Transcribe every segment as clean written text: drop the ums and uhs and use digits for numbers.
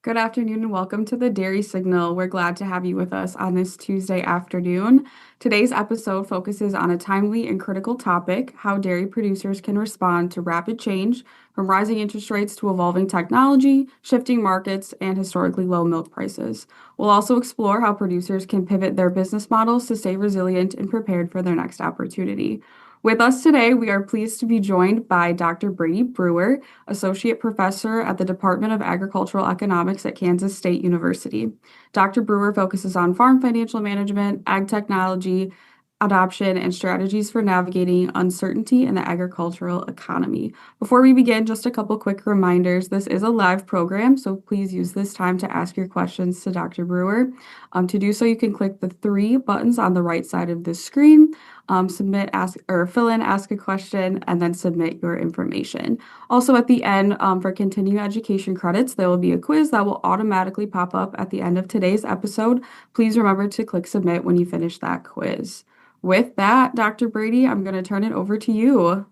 Good afternoon and welcome to the Dairy Signal. We're glad to have you with us on this Tuesday afternoon. Today's episode focuses on a timely and critical topic, how dairy producers can respond to rapid change from rising interest rates to evolving technology, shifting markets, and historically low milk prices. We'll also explore how producers can pivot their business models to stay resilient and prepared for their next opportunity. With us today, we are pleased to be joined by Dr. Brady Brewer, Associate Professor at the Department of Agricultural Economics at Kansas State University. Dr. Brewer focuses on farm financial management, ag technology, adoption, and strategies for navigating uncertainty in the agricultural economy. Before we begin, just a couple quick reminders. This is a live program, so please use this time to ask your questions to Dr. Brewer. To do so, you can click the three buttons on the right side of the screen. Submit, ask, or fill in, ask a question, and then submit your information. Also, at the end, for continuing education credits, there will be a quiz that will automatically pop up at the end of today's episode. Please remember to click submit when you finish that quiz. With that, Dr. Brady, I'm going to turn it over to you.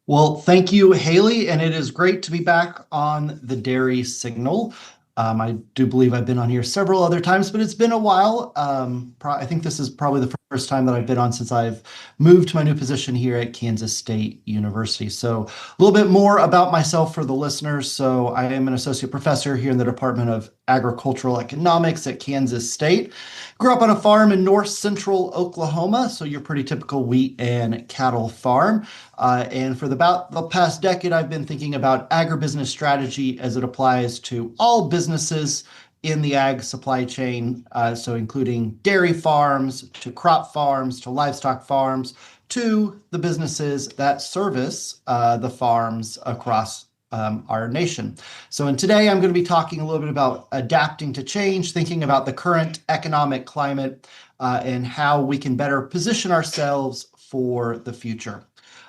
Well, thank you, Haley, and it is great to be back on the Dairy Signal. I do believe I've been on here several other times, but it's been a while. I think this is probably the first time that I've been on since I've moved to my new position here at Kansas State University. So a little bit more about myself for the listeners. So I am an associate professor here in the Department of Agricultural Economics at Kansas State. Grew up on a farm in north central Oklahoma, so your pretty typical wheat and cattle farm. And for about the past decade, I've been thinking about agribusiness strategy as it applies to all businesses in the ag supply chain, so including dairy farms, to crop farms, to livestock farms, to the businesses that service the farms across our nation. So today I'm going to be talking a little bit about adapting to change, thinking about the current economic climate, and how we can better position ourselves for the future.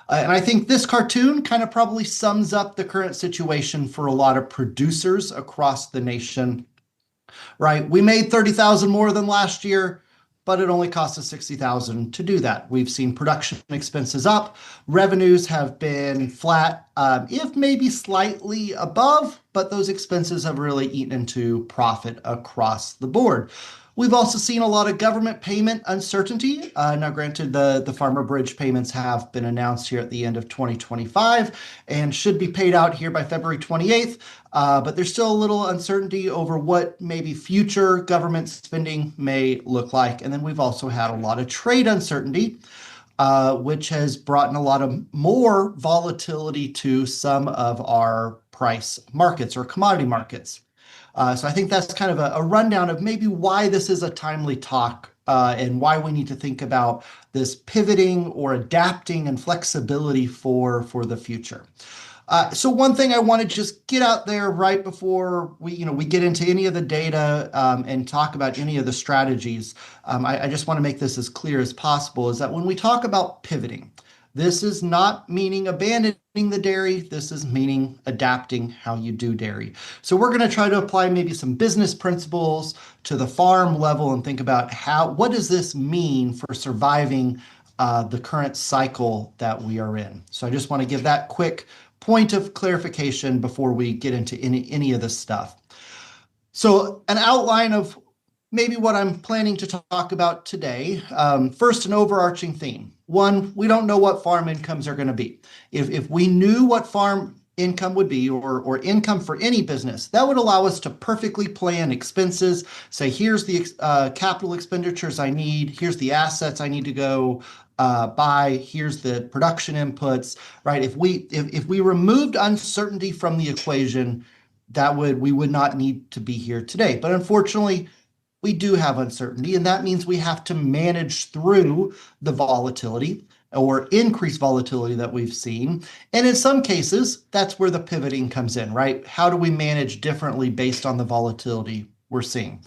And I think this cartoon kind of probably sums up the current situation for a lot of producers across the nation, right? We made 30,000 more than last year, but it only cost us 60,000 to do that. We've seen production expenses up, revenues have been flat, if maybe slightly above, but those expenses have really eaten into profit across the board. We've also seen a lot of government payment uncertainty. Now, granted, the Farmer Bridge payments have been announced here at the end of 2025 and should be paid out here by February 28th. But there's still a little uncertainty over what maybe future government spending may look like. And then we've also had a lot of trade uncertainty, which has brought in a lot of more volatility to some of our price markets or commodity markets. So I think that's kind of a rundown of maybe why this is a timely talk and why we need to think about this pivoting or adapting and flexibility for the future. So one thing I want to just get out there right before we get into any of the data and talk about any of the strategies, I just want to make this as clear as possible, is that when we talk about pivoting, this is not meaning abandoning the dairy. This is meaning adapting how you do dairy. So we're going to try to apply maybe some business principles to the farm level and think about what does this mean for surviving the current cycle that we are in. So I just want to give that quick point of clarification before we get into any of this stuff. So an outline of maybe what I'm planning to talk about today. First, an overarching theme. One, we don't know what farm incomes are going to be. If we knew what farm income would be or income for any business, that would allow us to perfectly plan expenses, say, here's the capital expenditures I need, here's the assets I need to go buy, here's the production inputs, right? If we removed uncertainty from the equation, we would not need to be here today. But unfortunately, we do have uncertainty, and that means we have to manage through the volatility or increased volatility that we've seen. And in some cases, that's where the pivoting comes in, right? How do we manage differently based on the volatility we're seeing?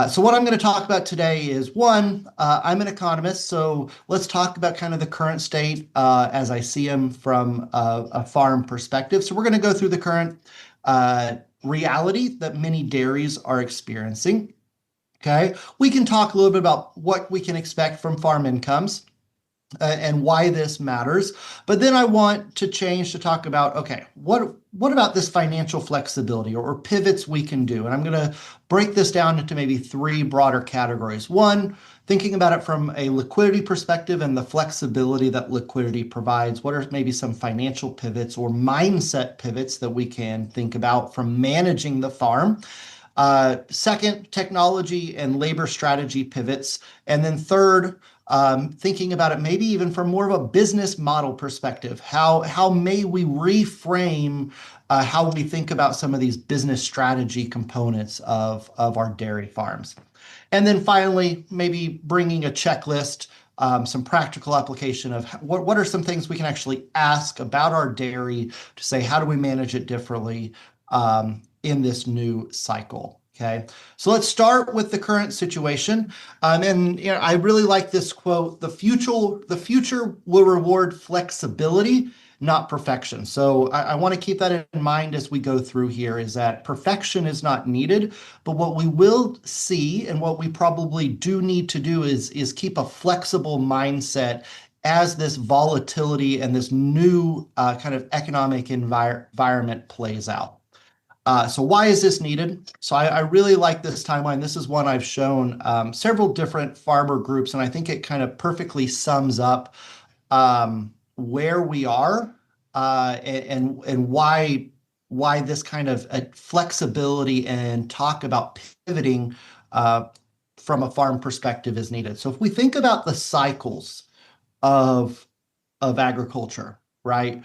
So what I'm going to talk about today is, one, I'm an economist, so let's talk about kind of the current state as I see them from a farm perspective. So we're going to go through the current reality that many dairies are experiencing. Okay, we can talk a little bit about what we can expect from farm incomes. and why this matters. But then I want to change to talk about, okay, what about this financial flexibility or pivots we can do? And I'm going to break this down into maybe three broader categories. One, thinking about it from a liquidity perspective and the flexibility that liquidity provides. What are maybe some financial pivots or mindset pivots that we can think about from managing the farm? Second, technology and labor strategy pivots. And then third, thinking about it maybe even from more of a business model perspective. How may we reframe how we think about some of these business strategy components of our dairy farms? And then finally, maybe bringing a checklist, some practical application of what are some things we can actually ask about our dairy to say, how do we manage it differently in this new cycle? Okay, so let's start with the current situation. And I really like this quote: the future will reward flexibility, not perfection. So I want to keep that in mind as we go through here, is that perfection is not needed, but what we will see and what we probably do need to do is keep a flexible mindset as this volatility and this new kind of economic environment plays out. So why is this needed? So I really like this timeline. This is one I've shown several different farmer groups, and I think it kind of perfectly sums up where we are and why this kind of flexibility and talk about pivoting from a farm perspective is needed. So if we think about the cycles of agriculture, right?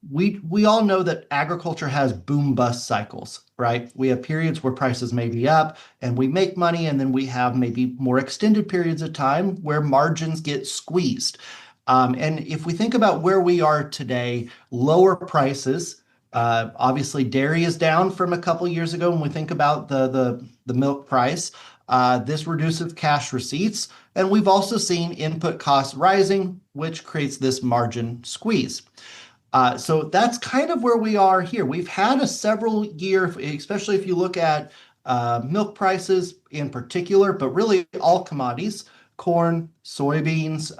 We all know that agriculture has boom bust cycles, right? We have periods where prices may be up and we make money, and then we have maybe more extended periods of time where margins get squeezed. And if we think about where we are today, lower prices, obviously dairy is down from a couple years ago. When we think about the milk price, this reduces cash receipts, and we've also seen input costs rising, which creates this margin squeeze. So that's kind of where we are here. We've had a several year, especially if you look at milk prices in particular, but really all commodities, corn, soybeans,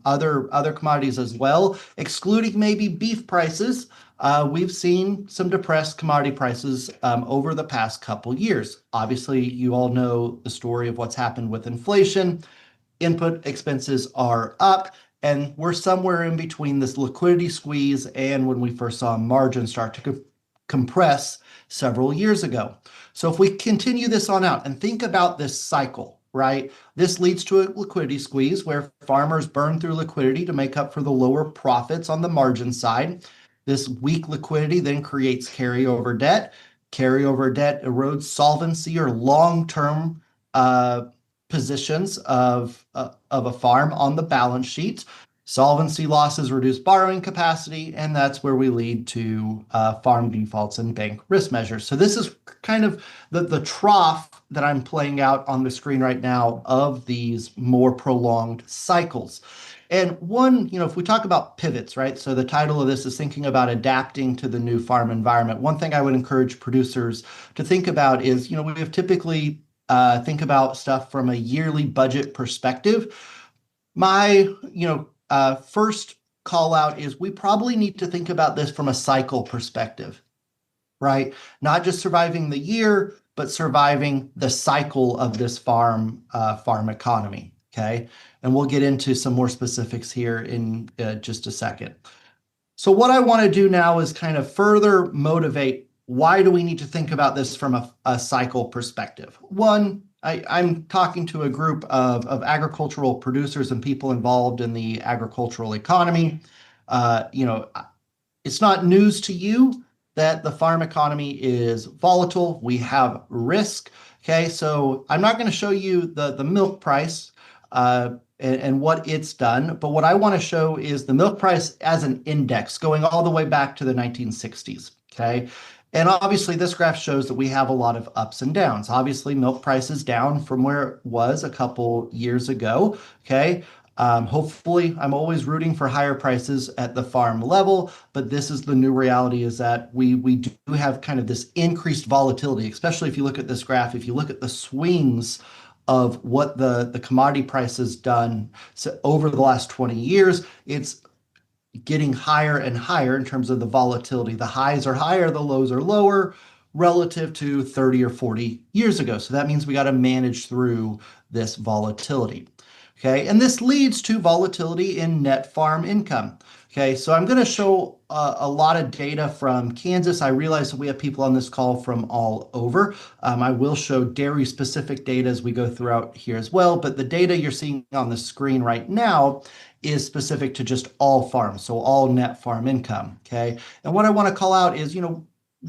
other commodities as well, excluding maybe beef prices. We've seen some depressed commodity prices over the past couple years. Obviously, you all know the story of what's happened with inflation. Input expenses are up, and we're somewhere in between this liquidity squeeze and when we first saw margins start to compress several years ago. So if we continue this on out and think about this cycle, right? This leads to a liquidity squeeze where farmers burn through liquidity to make up for the lower profits on the margin side. This weak liquidity then creates carryover debt. Carryover debt erodes solvency or long-term positions of a farm on the balance sheet. Solvency losses reduce borrowing capacity, and that's where we lead to farm defaults and bank risk measures. So this is kind of the trough that I'm playing out on the screen right now of these more prolonged cycles. And one, if we talk about pivots, right? So the title of this is thinking about adapting to the new farm environment. One thing I would encourage producers to think about is, we have typically think about stuff from a yearly budget perspective. My, first call out is we probably need to think about this from a cycle perspective, right? Not just surviving the year, but surviving the cycle of this farm economy. Okay, and we'll get into some more specifics here in just a second. So what I want to do now is kind of further motivate why do we need to think about this from a cycle perspective. One, I'm talking to a group of agricultural producers and people involved in the agricultural economy. It's not news to you that the farm economy is volatile. We have risk. Okay, so I'm not going to show you the milk price and what it's done, but what I want to show is the milk price as an index going all the way back to the 1960s. Okay. And obviously this graph shows that we have a lot of ups and downs. Obviously milk price is down from where it was a couple years ago. Okay. Hopefully I'm always rooting for higher prices at the farm level, but this is the new reality, is that we do have kind of this increased volatility, especially if you look at this graph, if you look at the swings of what the commodity price has done over the last 20 years. It's getting higher and higher in terms of the volatility. The highs are higher, the lows are lower relative to 30 or 40 years ago. So that means we got to manage through this volatility. Okay, and this leads to volatility in net farm income. Okay, so I'm going to show a lot of data from Kansas. I realize that we have people on this call from all over. I will show dairy specific data as we go throughout here as well, but the data you're seeing on the screen right now is specific to just all farms, so all net farm income. Okay, and what I want to call out is,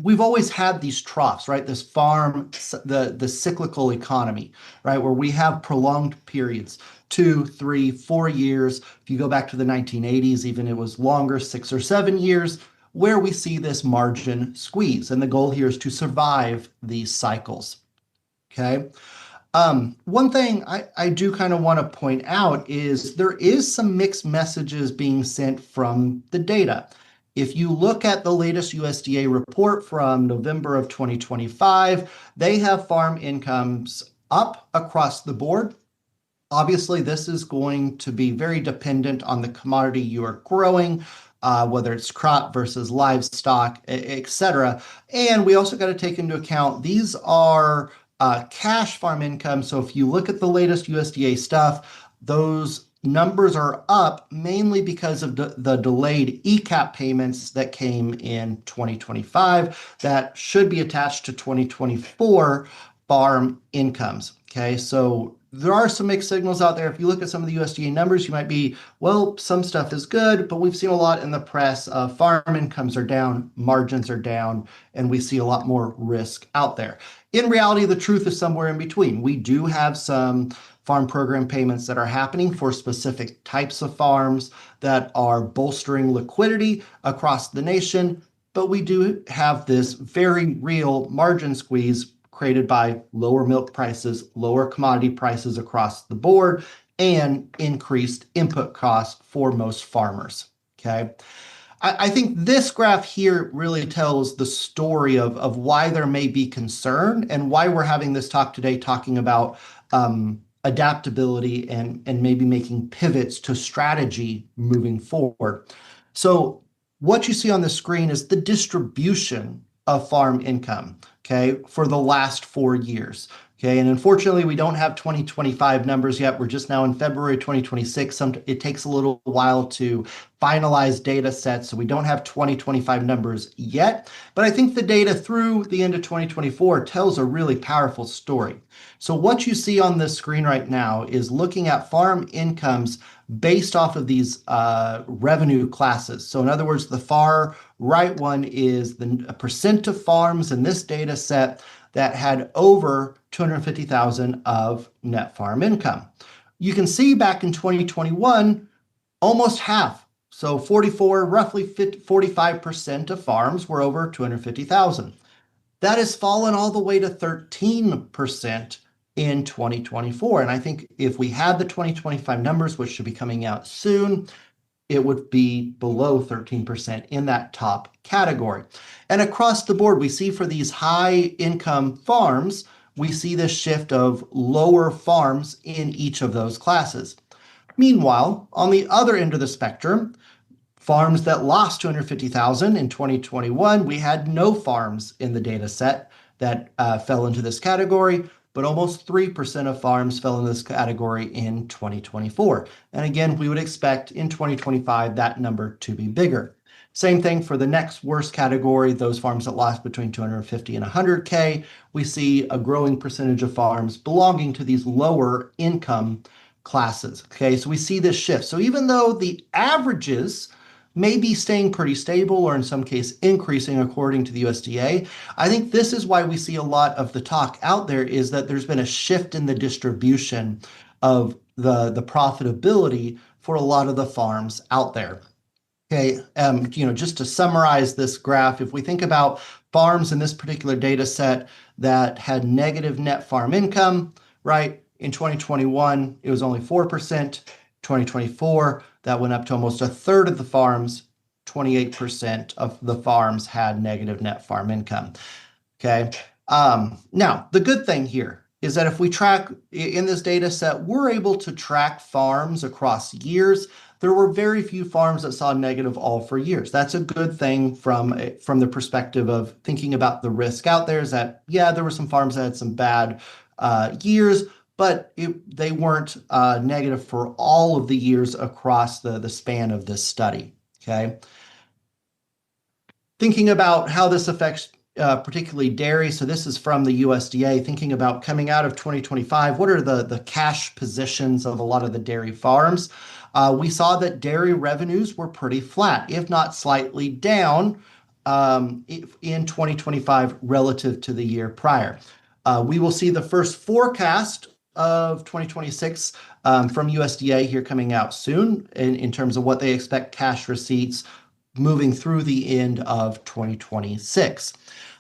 we've always had these troughs, right? This farm, the cyclical economy, right? Where we have prolonged periods, 2, 3, 4 years. If you go back to the 1980s, even it was longer, 6 or 7 years, where we see this margin squeeze. And the goal here is to survive these cycles. Okay. One thing I do kind of want to point out is there is some mixed messages being sent from the data. If you look at the latest USDA report from November of 2025, they have farm incomes up across the board. Obviously, this is going to be very dependent on the commodity you are growing, whether it's crop versus livestock, etc. And we also got to take into account these are cash farm income. So if you look at the latest USDA stuff, those numbers are up mainly because of the delayed ECAP payments that came in 2025 that should be attached to 2024 farm incomes. Okay, so there are some mixed signals out there. If you look at some of the USDA numbers, you might be, well, some stuff is good, but we've seen a lot in the press of farm incomes are down, margins are down, and we see a lot more risk out there. In reality, the truth is somewhere in between. We do have some farm program payments that are happening for specific types of farms that are bolstering liquidity across the nation, but we do have this very real margin squeeze created by lower milk prices, lower commodity prices across the board, and increased input costs for most farmers. Okay. I think this graph here really tells the story of why there may be concern and why we're having this talk today, talking about adaptability and maybe making pivots to strategy moving forward. So what you see on the screen is the distribution of farm income, okay, for the last 4 years. Okay, and unfortunately, we don't have 2025 numbers yet. We're just now in February 2026. It takes a little while to finalize data sets, so we don't have 2025 numbers yet. But I think the data through the end of 2024 tells a really powerful story. So what you see on this screen right now is looking at farm incomes based off of these revenue classes. So in other words, the far right one is the percent of farms in this data set that had over 250,000 of net farm income. You can see back in 2021, almost half. So 44, roughly 45% of farms were over 250,000. That has fallen all the way to 13% in 2024. And I think if we had the 2025 numbers, which should be coming out soon, it would be below 13% in that top category. And across the board, we see for these high income farms, we see this shift of lower farms in each of those classes. Meanwhile, on the other end of the spectrum, farms that lost 250,000 in 2021, we had no farms in the data set that fell into this category, but almost 3% of farms fell in this category in 2024. And again, we would expect in 2025 that number to be bigger. Same thing for the next worst category, those farms that lost between 250 and 100K. We see a growing percentage of farms belonging to these lower income classes. Okay, so we see this shift. So even though the averages may be staying pretty stable or in some case increasing according to the USDA, I think this is why we see a lot of the talk out there is that there's been a shift in the distribution of the profitability for a lot of the farms out there. Okay, just to summarize this graph, if we think about farms in this particular data set that had negative net farm income, right? In 2021, it was only 4%. 2024, that went up to almost a third of the farms. 28% of the farms had negative net farm income. Okay. Now, the good thing here is that if we track in this data set, we're able to track farms across years. There were very few farms that saw negative all for years. That's a good thing from the perspective of thinking about the risk out there is that, yeah, there were some farms that had some bad years, but they weren't negative for all of the years across the span of this study, okay? Thinking about how this affects particularly dairy. So this is from the USDA, thinking about coming out of 2025, what are the cash positions of a lot of the dairy farms? We saw that dairy revenues were pretty flat, if not slightly down in 2025 relative to the year prior. We will see the first forecast of 2026 from USDA here coming out soon in terms of what they expect cash receipts moving through the end of 2026.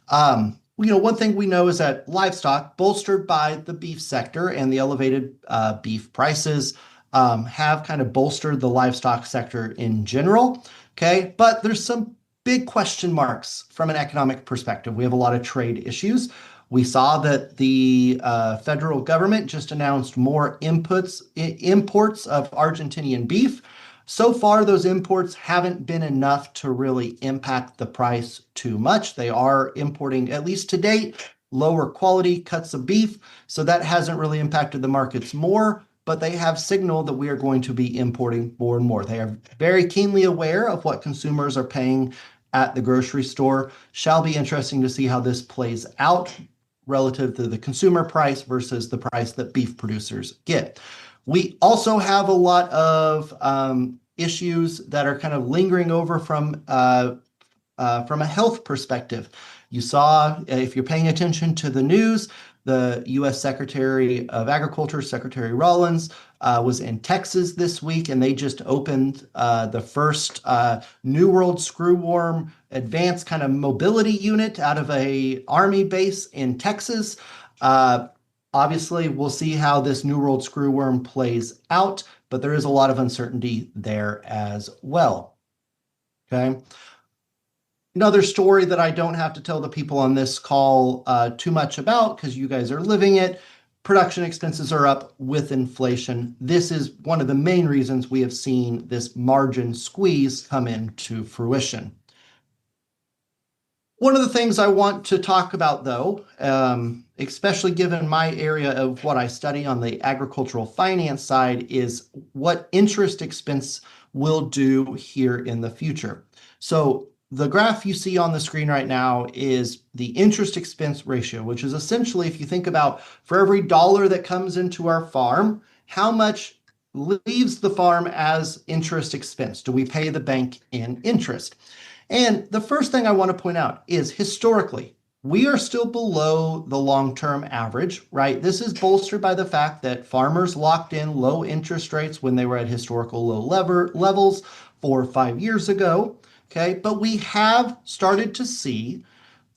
One thing we know is that livestock, bolstered by the beef sector and the elevated beef prices, have kind of bolstered the livestock sector in general. Okay, but there's some big question marks from an economic perspective. We have a lot of trade issues. We saw that the federal government just announced more imports of Argentinian beef. So far, those imports haven't been enough to really impact the price too much. They are importing, at least to date, lower quality cuts of beef. So that hasn't really impacted the markets more, but they have signaled that we are going to be importing more and more. They are very keenly aware of what consumers are paying at the grocery store. Shall be interesting to see how this plays out relative to the consumer price versus the price that beef producers get. We also have a lot of issues that are kind of lingering over from a health perspective. You saw, if you're paying attention to the news, the U.S. Secretary of Agriculture, Secretary Rollins, was in Texas this week, and they just opened the first New World Screwworm advanced kind of mobility unit out of a Army base in Texas. Obviously, we'll see how this New World Screwworm plays out, but there is a lot of uncertainty there as well. Okay. Another story that I don't have to tell the people on this call too much about because you guys are living it. Production expenses are up with inflation. This is one of the main reasons we have seen this margin squeeze come into fruition. One of the things I want to talk about, though, especially given my area of what I study on the agricultural finance side, is what interest expense will do here in the future. So the graph you see on the screen right now is the interest expense ratio, which is essentially, if you think about for every dollar that comes into our farm, how much leaves the farm as interest expense? Do we pay the bank in interest? And the first thing I want to point out is historically, we are still below the long-term average, right? This is bolstered by the fact that farmers locked in low interest rates when they were at historical low levels 4 or 5 years ago, okay? But we have started to see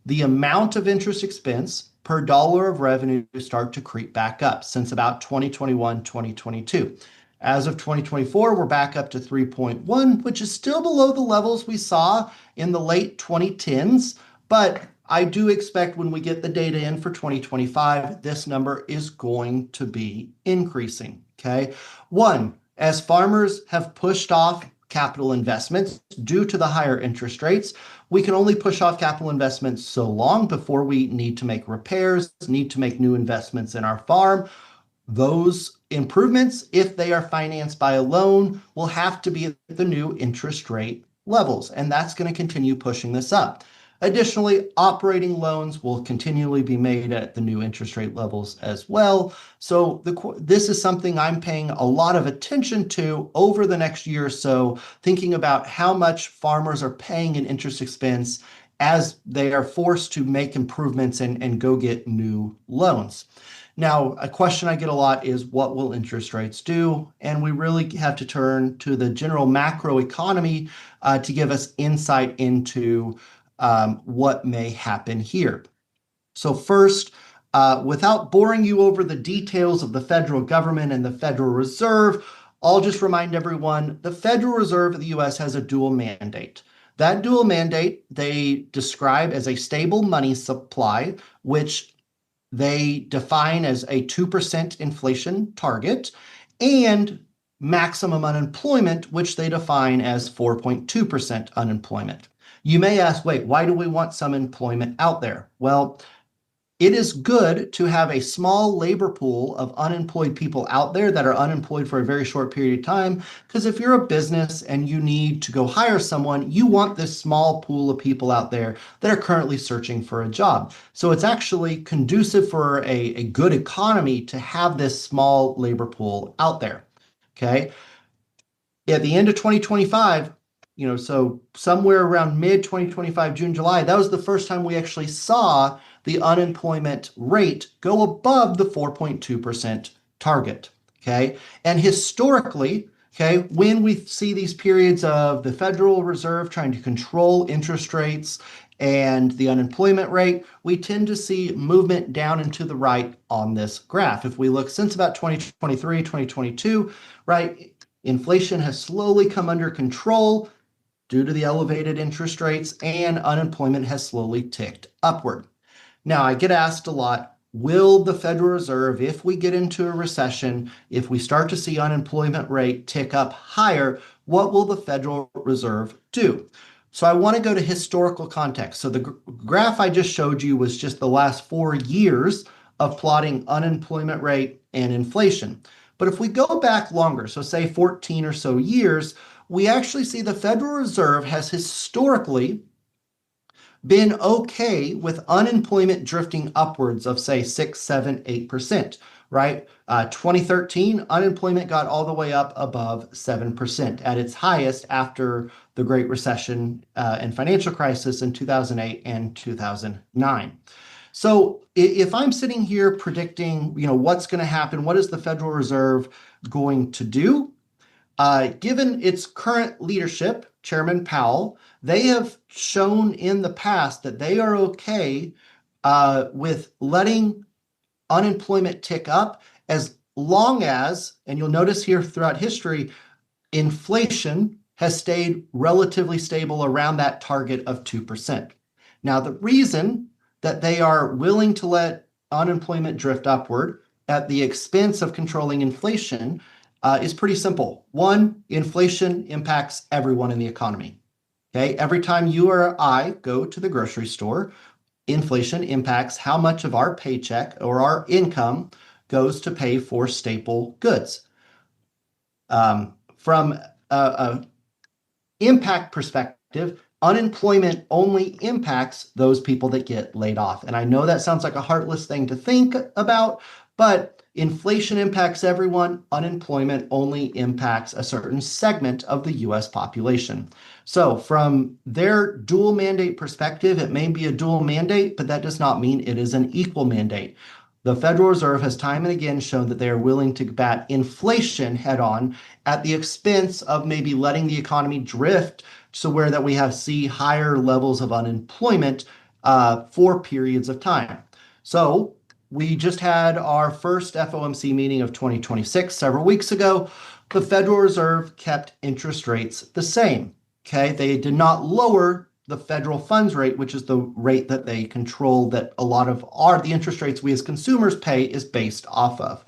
the amount of interest expense per dollar of revenue start to creep back up since about 2021, 2022. As of 2024, we're back up to 3.1, which is still below the levels we saw in the late 2010s. But I do expect when we get the data in for 2025, this number is going to be increasing, okay? One, as farmers have pushed off capital investments due to the higher interest rates, we can only push off capital investments so long before we need to make repairs, need to make new investments in our farm. Those improvements, if they are financed by a loan, will have to be at the new interest rate levels, and that's going to continue pushing this up. Additionally, operating loans will continually be made at the new interest rate levels as well. So this is something I'm paying a lot of attention to over the next year or so, thinking about how much farmers are paying in interest expense as they are forced to make improvements and go get new loans. Now, a question I get a lot is what will interest rates do? And we really have to turn to the general macro economy to give us insight into what may happen here. So first, without boring you over the details of the federal government and the Federal Reserve, I'll just remind everyone the Federal Reserve of the US has a dual mandate. That dual mandate they describe as a stable money supply, which they define as a 2% inflation target and maximum unemployment, which they define as 4.2% unemployment. You may ask, wait, why do we want some employment out there? Well, it is good to have a small labor pool of unemployed people out there that are unemployed for a very short period of time. Because if you're a business and you need to go hire someone, you want this small pool of people out there that are currently searching for a job. So it's actually conducive for a good economy to have this small labor pool out there. Okay. At the end of 2025, so somewhere around mid 2025, June, July, that was the first time we actually saw the unemployment rate go above the 4.2% target. Okay. And historically, okay, when we see these periods of the Federal Reserve trying to control interest rates and the unemployment rate, we tend to see movement down and to the right on this graph. If we look since about 2023, 2022, right, inflation has slowly come under control due to the elevated interest rates, and unemployment has slowly ticked upward. Now, I get asked a lot, will the Federal Reserve, if we get into a recession, if we start to see unemployment rate tick up higher, what will the Federal Reserve do? So I want to go to historical context. So the graph I just showed you was just the last 4 years of plotting unemployment rate and inflation. But if we go back longer, so say 14 or so years, we actually see the Federal Reserve has historically been okay with unemployment drifting upwards of say 6, 7, 8%, right? 2013, unemployment got all the way up above 7% at its highest after the Great Recession and financial crisis in 2008 and 2009. So if I'm sitting here predicting, what's going to happen, what is the Federal Reserve going to do? Given its current leadership, Chairman Powell, they have shown in the past that they are okay with letting unemployment tick up as long as, and you'll notice here throughout history, inflation has stayed relatively stable around that target of 2%. Now, the reason that they are willing to let unemployment drift upward at the expense of controlling inflation is pretty simple. One, inflation impacts everyone in the economy. Okay, every time you or I go to the grocery store, inflation impacts how much of our paycheck or our income goes to pay for staple goods. From a impact perspective, unemployment only impacts those people that get laid off. And I know that sounds like a heartless thing to think about, but inflation impacts everyone. Unemployment only impacts a certain segment of the US population. So from their dual mandate perspective, it may be a dual mandate, but that does not mean it is an equal mandate. The Federal Reserve has time and again shown that they are willing to bat inflation head on at the expense of maybe letting the economy drift so where that we see higher levels of unemployment for periods of time. So we just had our first FOMC meeting of 2026 several weeks ago. The Federal Reserve kept interest rates the same. Okay, they did not lower the federal funds rate, which is the rate that they control, that a lot of the interest rates we as consumers pay is based off of.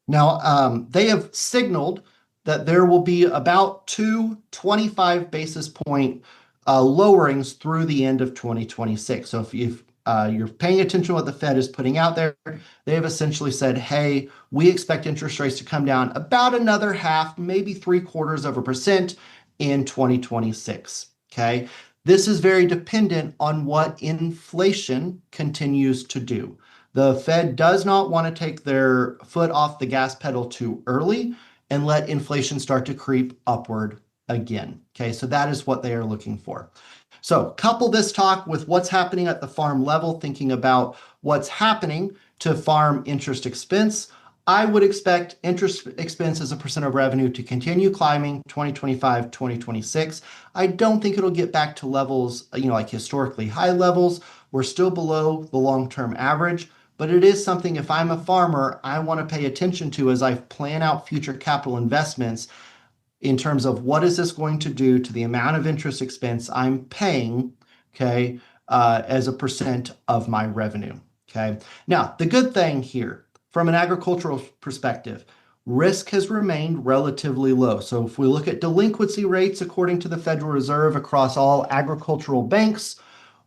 Now, they have signaled that there will be about 25 basis point lowerings through the end of 2026. So if you're paying attention to what the Fed is putting out there, they have essentially said, hey, we expect interest rates to come down about another half, maybe 0.75% in 2026. Okay, this is very dependent on what inflation continues to do. The Fed does not want to take their foot off the gas pedal too early and let inflation start to creep upward again. Okay, so that is what they are looking for. So couple this talk with what's happening at the farm level, thinking about what's happening to farm interest expense. I would expect interest expense as a percent of revenue to continue climbing 2025, 2026. I don't think it'll get back to levels, like historically high levels. We're still below the long-term average, but it is something, if I'm a farmer, I want to pay attention to as I plan out future capital investments in terms of what is this going to do to the amount of interest expense I'm paying, okay, as a percent of my revenue. Okay. Now, the good thing here, from an agricultural perspective, risk has remained relatively low. So if we look at delinquency rates according to the Federal Reserve across all agricultural banks,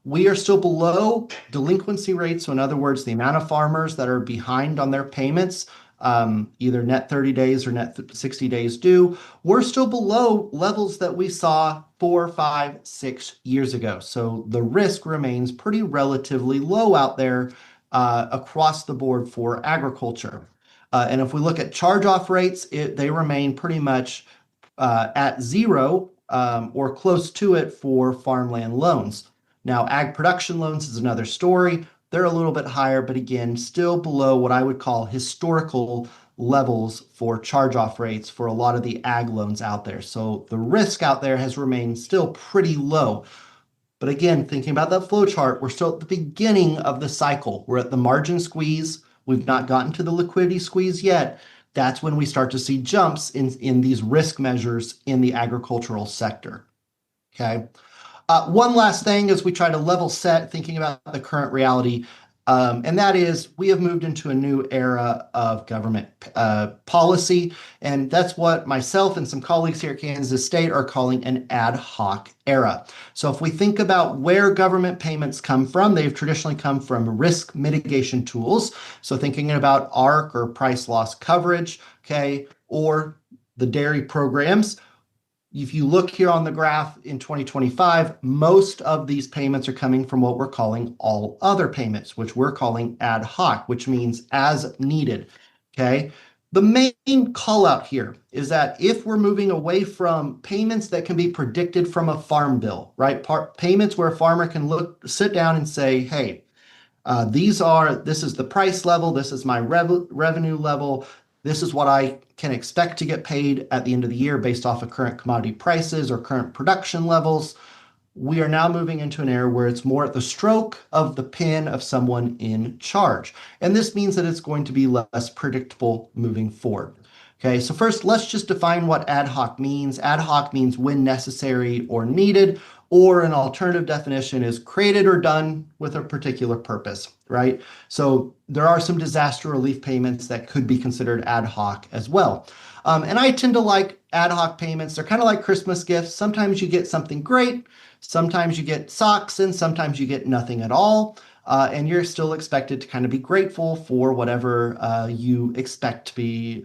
we are still below delinquency rates. So in other words, the amount of farmers that are behind on their payments, either net 30 days or net 60 days due, we're still below levels that we saw 4, 5, 6 years ago. So the risk remains pretty relatively low out there across the board for agriculture. And if we look at charge-off rates, they remain pretty much at zero or close to it for farmland loans. Now, ag production loans is another story. They're a little bit higher, but again, still below what I would call historical levels for charge-off rates for a lot of the ag loans out there. So the risk out there has remained still pretty low. But again, thinking about that flow chart, we're still at the beginning of the cycle. We're at the margin squeeze. We've not gotten to the liquidity squeeze yet. That's when we start to see jumps in these risk measures in the agricultural sector. Okay. One last thing as we try to level set, thinking about the current reality, and that is we have moved into a new era of government policy, and that's what myself and some colleagues here at Kansas State are calling an ad hoc era. So if we think about where government payments come from, they've traditionally come from risk mitigation tools. So thinking about ARC or price loss coverage, okay, or the dairy programs. If you look here on the graph in 2025, most of these payments are coming from what we're calling all other payments, which we're calling ad hoc, which means as needed. Okay. The main call out here is that if we're moving away from payments that can be predicted from a farm bill, right? Payments where a farmer can sit down and say, hey, this is the price level, this is my revenue level, this is what I can expect to get paid at the end of the year based off of current commodity prices or current production levels. We are now moving into an era where it's more at the stroke of the pen of someone in charge. And this means that it's going to be less predictable moving forward. Okay, so first, let's just define what ad hoc means. Ad hoc means when necessary or needed, or an alternative definition is created or done with a particular purpose, right? So there are some disaster relief payments that could be considered ad hoc as well. And I tend to like ad hoc payments. They're kind of like Christmas gifts. Sometimes you get something great, sometimes you get socks, and sometimes you get nothing at all. And you're still expected to kind of be grateful for whatever you expect to be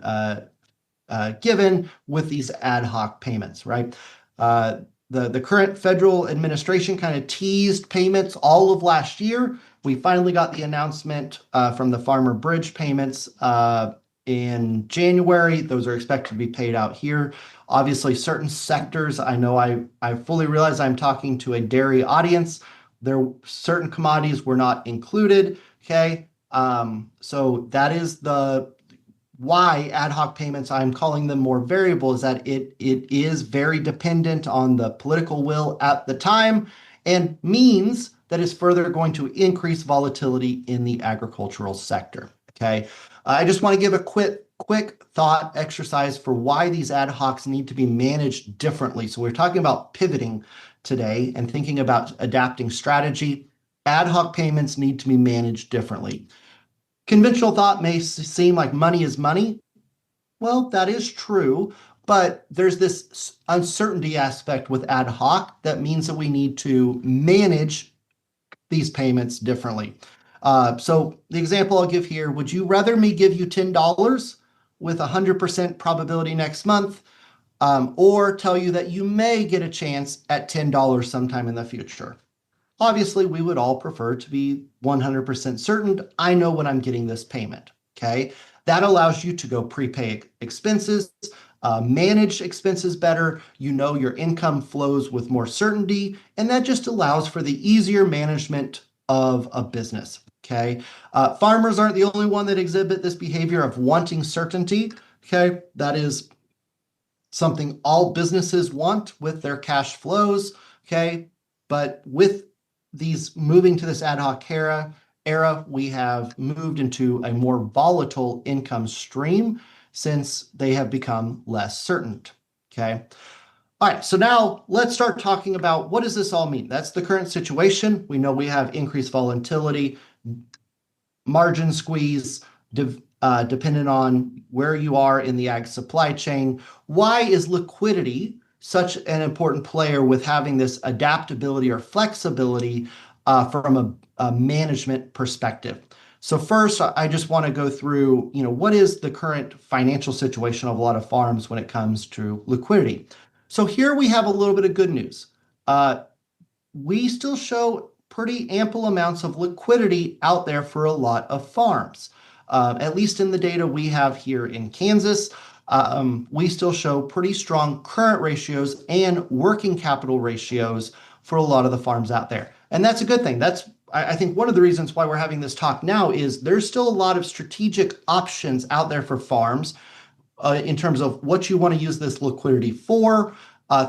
given with these ad hoc payments, right? The current federal administration kind of teased payments all of last year. We finally got the announcement from the Farmer Bridge payments in January. Those are expected to be paid out here. Obviously, certain sectors, I know I fully realize I'm talking to a dairy audience. Certain commodities were not included, okay? So that is why ad hoc payments, I'm calling them more variable, is that it is very dependent on the political will at the time and means that is further going to increase volatility in the agricultural sector. Okay, I just want to give a quick thought exercise for why these ad hocs need to be managed differently. So we're talking about pivoting today and thinking about adapting strategy. Ad hoc payments need to be managed differently. Conventional thought may seem like money is money. Well, that is true, but there's this uncertainty aspect with ad hoc that means that we need to manage these payments differently. So the example I'll give here, would you rather me give you $10 with 100% probability next month, or tell you that you may get a chance at $10 sometime in the future? Obviously, we would all prefer to be 100% certain. I know when I'm getting this payment, okay? That allows you to go prepay expenses, manage expenses better. You know your income flows with more certainty, and that just allows for the easier management of a business, okay? Farmers aren't the only one that exhibit this behavior of wanting certainty, okay? That is something all businesses want with their cash flows, okay? But with these moving to this ad hoc era, we have moved into a more volatile income stream since they have become less certain. Okay. All right. So now let's start talking about what does this all mean? That's the current situation. We know we have increased volatility margin squeeze, dependent on where you are in the ag supply chain. Why is liquidity such an important player with having this adaptability or flexibility from a management perspective? So first, I just want to go through, what is the current financial situation of a lot of farms when it comes to liquidity? So here we have a little bit of good news. We still show pretty ample amounts of liquidity out there for a lot of farms. At least in the data we have here in Kansas, we still show pretty strong current ratios and working capital ratios for a lot of the farms out there. And that's a good thing. I think one of the reasons why we're having this talk now is there's still a lot of strategic options out there for farms in terms of what you want to use this liquidity for,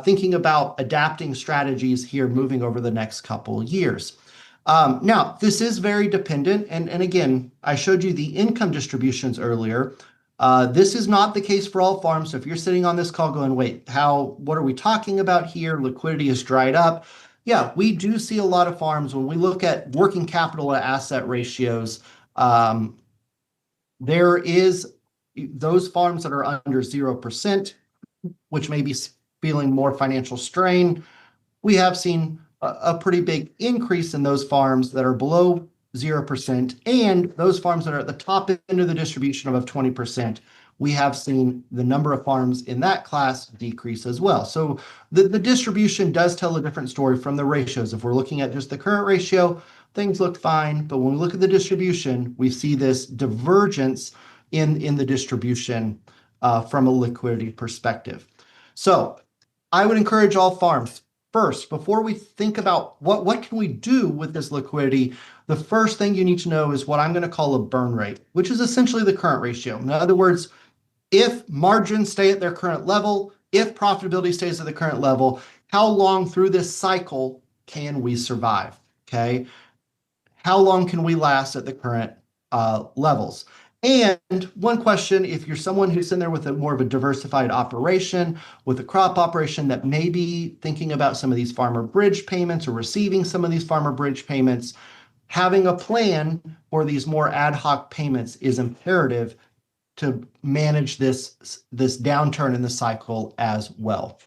thinking about adapting strategies here moving over the next couple years. Now, this is very dependent, and again, I showed you the income distributions earlier. This is not the case for all farms. So if you're sitting on this call going, wait, what are we talking about here? Liquidity is dried up. Yeah, we do see a lot of farms when we look at working capital to asset ratios. There is those farms that are under 0%, which may be feeling more financial strain. We have seen a pretty big increase in those farms that are below 0%, and those farms that are at the top end of the distribution above 20%. We have seen the number of farms in that class decrease as well. So the distribution does tell a different story from the ratios. If we're looking at just the current ratio, things look fine. But when we look at the distribution, we see this divergence in the distribution from a liquidity perspective. So I would encourage all farms, first, before we think about what can we do with this liquidity, the first thing you need to know is what I'm going to call a burn rate, which is essentially the current ratio. In other words, if margins stay at their current level, if profitability stays at the current level, how long through this cycle can we survive? Okay. How long can we last at the current levels? And one question, if you're someone who's in there with more of a diversified operation, with a crop operation that may be thinking about some of these farmer bridge payments or receiving some of these farmer bridge payments, having a plan for these more ad hoc payments is imperative to manage this downturn in the cycle as well.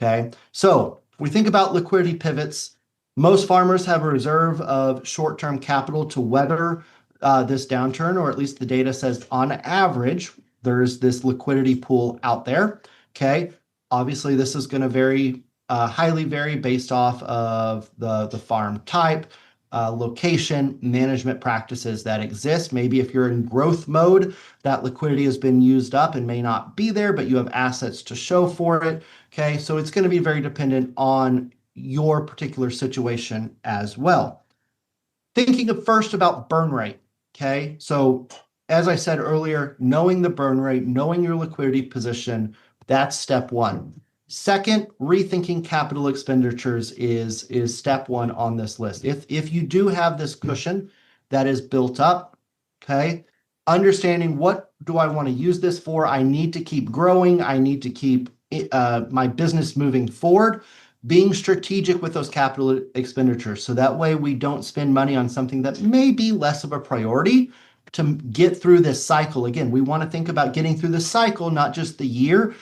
Okay, so we think about liquidity pivots. Most farmers have a reserve of short-term capital to weather this downturn, or at least the data says on average, there's this liquidity pool out there. Okay, obviously this is going to highly vary based off of the farm type, location, management practices that exist. Maybe if you're in growth mode, that liquidity has been used up and may not be there, but you have assets to show for it. Okay, so it's going to be very dependent on your particular situation as well. Thinking first about burn rate. Okay, so as I said earlier, knowing the burn rate, knowing your liquidity position, that's step one. Second, rethinking capital expenditures is step one on this list. If you do have this cushion that is built up, okay, understanding what do I want to use this for? I need to keep growing. I need to keep my business moving forward. Being strategic with those capital expenditures. So that way we don't spend money on something that may be less of a priority to get through this cycle. Again, we want to think about getting through the cycle, not just the year.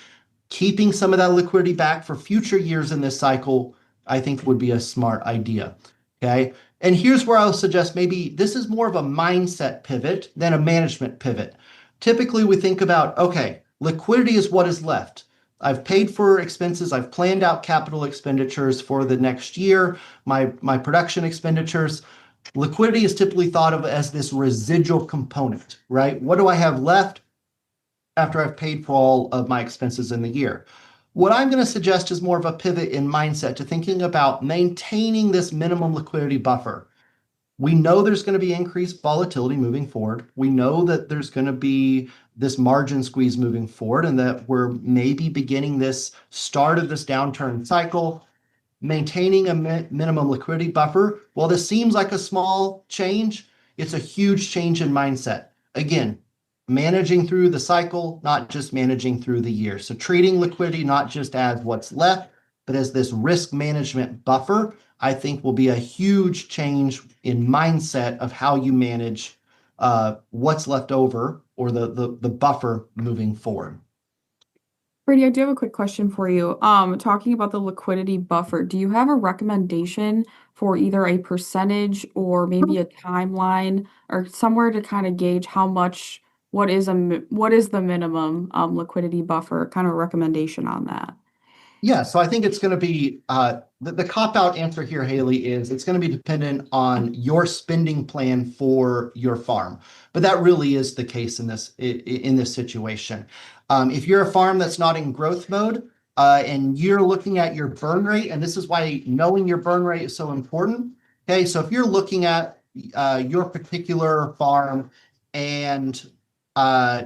Keeping some of that liquidity back for future years in this cycle, I think would be a smart idea. Okay. And here's where I'll suggest maybe this is more of a mindset pivot than a management pivot. Typically we think about, okay, liquidity is what is left. I've paid for expenses. I've planned out capital expenditures for the next year, my production expenditures. Liquidity is typically thought of as this residual component, right? What do I have left after I've paid for all of my expenses in the year? What I'm going to suggest is more of a pivot in mindset to thinking about maintaining this minimum liquidity buffer. We know there's going to be increased volatility moving forward. We know that there's going to be this margin squeeze moving forward and that we're maybe beginning this start of this downturn cycle. Maintaining a minimum liquidity buffer, while this seems like a small change, it's a huge change in mindset. Again, managing through the cycle, not just managing through the year. So treating liquidity not just as what's left, but as this risk management buffer, I think will be a huge change in mindset of how you manage what's left over or the buffer moving forward. Brady, I do have a quick question for you. Talking about the liquidity buffer, do you have a recommendation for either a percentage or maybe a timeline or somewhere to kind of gauge how much, what is the minimum liquidity buffer, kind of recommendation on that? Yeah, so I think it's going to be the cop-out answer here, Haley, is it's going to be dependent on your spending plan for your farm. But that really is the case in this situation. If you're a farm that's not in growth mode and you're looking at your burn rate, and this is why knowing your burn rate is so important. Okay, so if you're looking at your particular farm and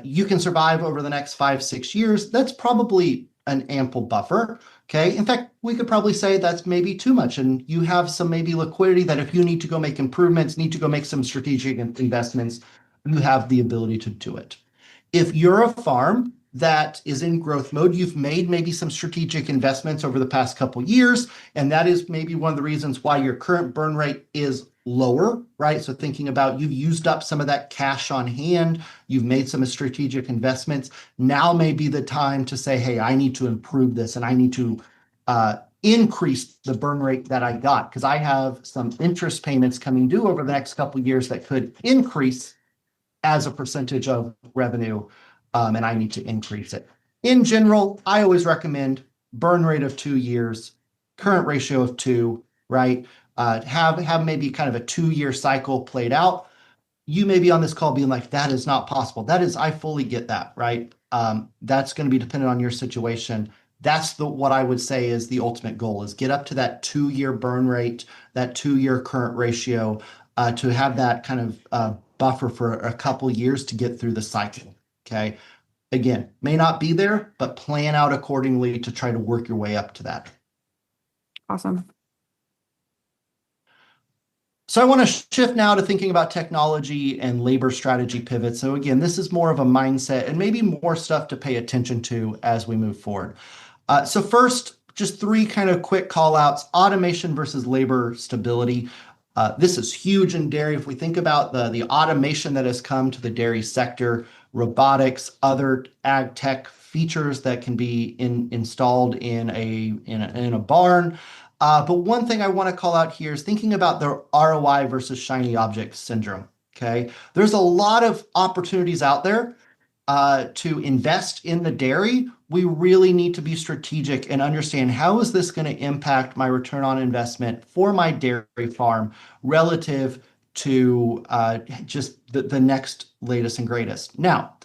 you can survive over the next 5, 6 years, that's probably an ample buffer. Okay. In fact, we could probably say that's maybe too much. And you have some maybe liquidity that if you need to go make improvements, need to go make some strategic investments, you have the ability to do it. If you're a farm that is in growth mode, you've made maybe some strategic investments over the past couple years, and that is maybe one of the reasons why your current burn rate is lower, right? So thinking about you've used up some of that cash on hand, you've made some strategic investments. Now may be the time to say, hey, I need to improve this and I need to increase the burn rate that I got because I have some interest payments coming due over the next couple of years that could increase as a percentage of revenue, and I need to increase it. In general, I always recommend burn rate of 2 years, current ratio of 2, right? Have maybe kind of a 2-year cycle played out. You may be on this call being like, that is not possible. I fully get that, right? That's going to be dependent on your situation. That's what I would say is the ultimate goal is get up to that 2-year burn rate, that 2-year current ratio, to have that kind of buffer for a couple years to get through the cycle. Okay. Again, may not be there, but plan out accordingly to try to work your way up to that. Awesome. So I want to shift now to thinking about technology and labor strategy pivots. So again, this is more of a mindset and maybe more stuff to pay attention to as we move forward. So first, just 3 kind of quick call outs, automation versus labor stability. This is huge in dairy. If we think about the automation that has come to the dairy sector, robotics, other ag tech features that can be installed in a barn. But one thing I want to call out here is thinking about the ROI versus shiny object syndrome. Okay, there's a lot of opportunities out there to invest in the dairy. We really need to be strategic and understand how is this going to impact my return on investment for my dairy farm relative to just the next latest and greatest. Now,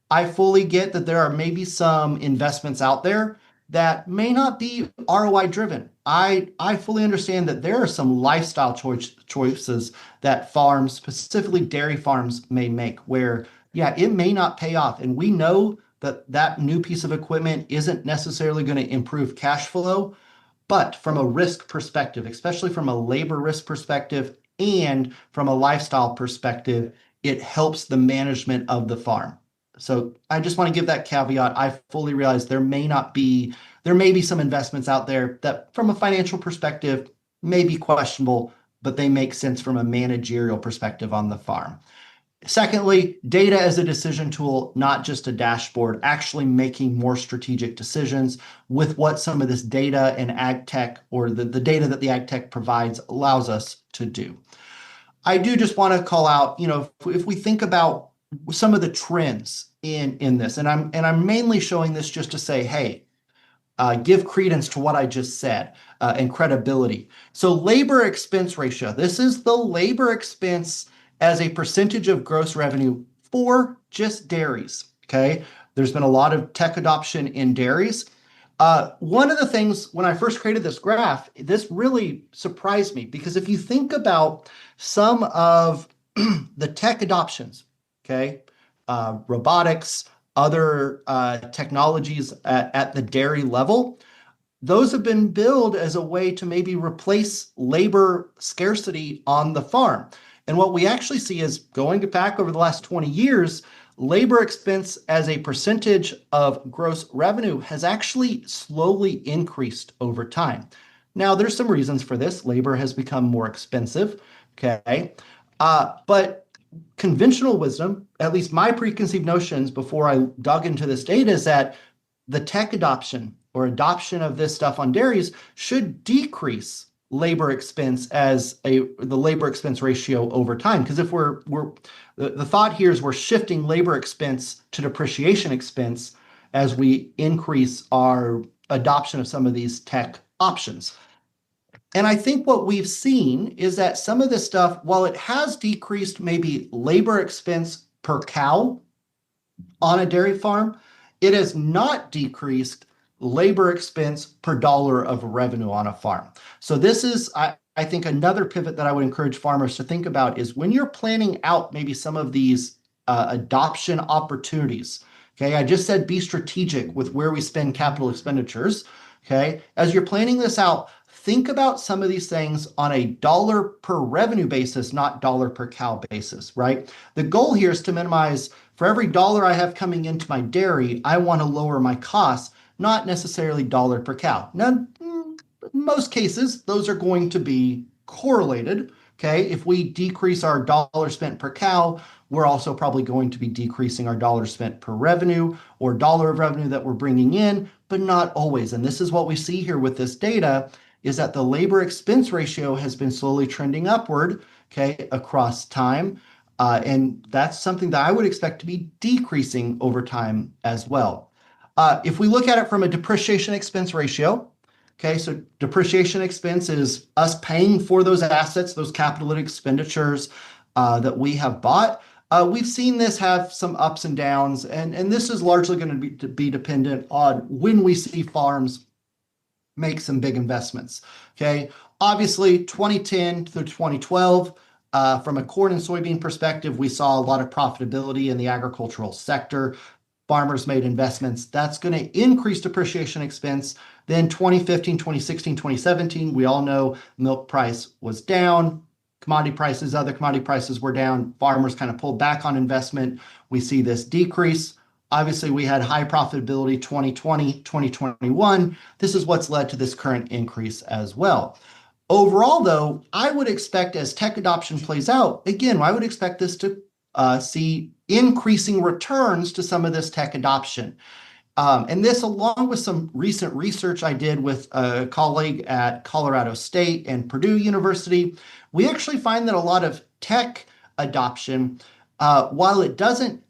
I fully get that there are maybe some investments out there that may not be ROI driven. I fully understand that there are some lifestyle choices that farms, specifically dairy farms, may make where, yeah, it may not pay off. And we know that that new piece of equipment isn't necessarily going to improve cash flow, but from a risk perspective, especially from a labor risk perspective and from a lifestyle perspective, it helps the management of the farm. So I just want to give that caveat. I fully realize there may be some investments out there that from a financial perspective may be questionable, but they make sense from a managerial perspective on the farm. Secondly, data as a decision tool, not just a dashboard, actually making more strategic decisions with what some of this data and ag tech or the data that the ag tech provides allows us to do. I do just want to call out, if we think about some of the trends in this, and I'm mainly showing this just to say, hey, give credence to what I just said and credibility. So labor expense ratio, this is the labor expense as a percentage of gross revenue for just dairies. Okay. There's been a lot of tech adoption in dairies. One of the things when I first created this graph, this really surprised me because if you think about some of the tech adoptions, okay, robotics, other technologies at the dairy level, those have been billed as a way to maybe replace labor scarcity on the farm. And what we actually see is going back over the last 20 years, labor expense as a percentage of gross revenue has actually slowly increased over time. Now, there's some reasons for this. Labor has become more expensive, okay? But conventional wisdom, at least my preconceived notions before I dug into this data, is that the tech adoption or adoption of this stuff on dairies should decrease labor expense as the labor expense ratio over time. Because if the thought here is we're shifting labor expense to depreciation expense as we increase our adoption of some of these tech options. And I think what we've seen is that some of this stuff, while it has decreased maybe labor expense per cow on a dairy farm, it has not decreased labor expense per dollar of revenue on a farm. So this is, I think, another pivot that I would encourage farmers to think about is when you're planning out maybe some of these adoption opportunities. Okay, I just said be strategic with where we spend capital expenditures. Okay, as you're planning this out, think about some of these things on a dollar per revenue basis, not dollar per cow basis, right? The goal here is to minimize, for every dollar I have coming into my dairy, I want to lower my costs, not necessarily dollar per cow. Now, in most cases, those are going to be correlated. Okay, if we decrease our dollar spent per cow, we're also probably going to be decreasing our dollar spent per revenue or dollar of revenue that we're bringing in, but not always. And this is what we see here with this data, is that the labor expense ratio has been slowly trending upward, okay, across time. And that's something that I would expect to be decreasing over time as well. If we look at it from a depreciation expense ratio, okay, so depreciation expense is us paying for those assets, those capital expenditures that we have bought. We've seen this have some ups and downs, and this is largely going to be dependent on when we see farms make some big investments. Okay, obviously 2010 through 2012, from a corn and soybean perspective, we saw a lot of profitability in the agricultural sector. Farmers made investments. That's going to increase depreciation expense. Then 2015, 2016, 2017, we all know milk price was down. Other commodity prices were down. Farmers kind of pulled back on investment. We see this decrease. Obviously, we had high profitability 2020, 2021. This is what's led to this current increase as well. Overall, though, I would expect as tech adoption plays out, again, I would expect this to see increasing returns to some of this tech adoption. And this, along with some recent research I did with a colleague at Colorado State and Purdue University, we actually find that a lot of tech adoption, while it doesn't